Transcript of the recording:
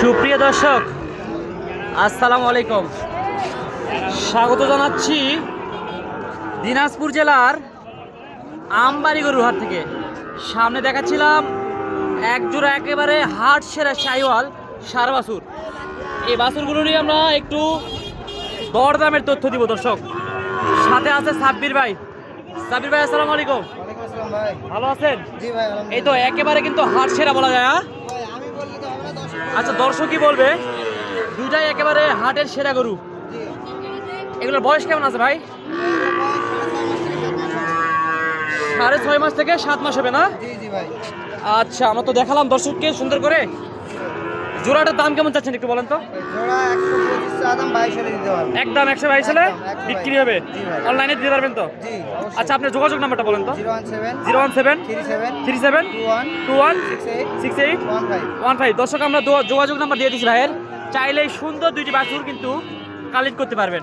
সুপ্রিয় দর্শক, আসসালামু আলাইকুম। স্বাগত জানাচ্ছি দিনাজপুর জেলার আমবাড়ি গরুর হাট থেকে। সামনে দেখাচ্ছিলাম এক জোড়া একেবারে হাট সেরা শাহিওয়াল সার বাছুর। এই বাছুরগুলোরই আমরা একটু দরদামের তথ্য দিব দর্শক। সাথে আছে সাব্বির ভাই। সাব্বির ভাই, আসসালামু আলাইকুম। ভালো আছেন? এই তো একেবারে কিন্তু হাট সেরা বলা যায়। আচ্ছা, দর্শক কি বলবে? দুইটাই একেবারে হাটের সেরা গরু। এগুলোর বয়স কেমন আছে ভাই? 6.5 মাস থেকে 7 মাস হবে না? আচ্ছা, আমরা তো দেখালাম দর্শককে সুন্দর করে। জোড়াটার দাম কেমন চাচ্ছেন একটু বলেন তো? একদম 122 হলে বিক্রি হবে। অনলাইনে দিতে পারবেন তো? আচ্ছা, আপনার যোগাযোগ নাম্বারটা বলেন তো? 01737216815। দর্শক, আমরা যোগাযোগ নাম্বার দিয়ে দিচ্ছি ভাইয়ের। চাইলেই সুন্দর দুইটি বাছুর কিন্তু কালেক্ট করতে পারবেন।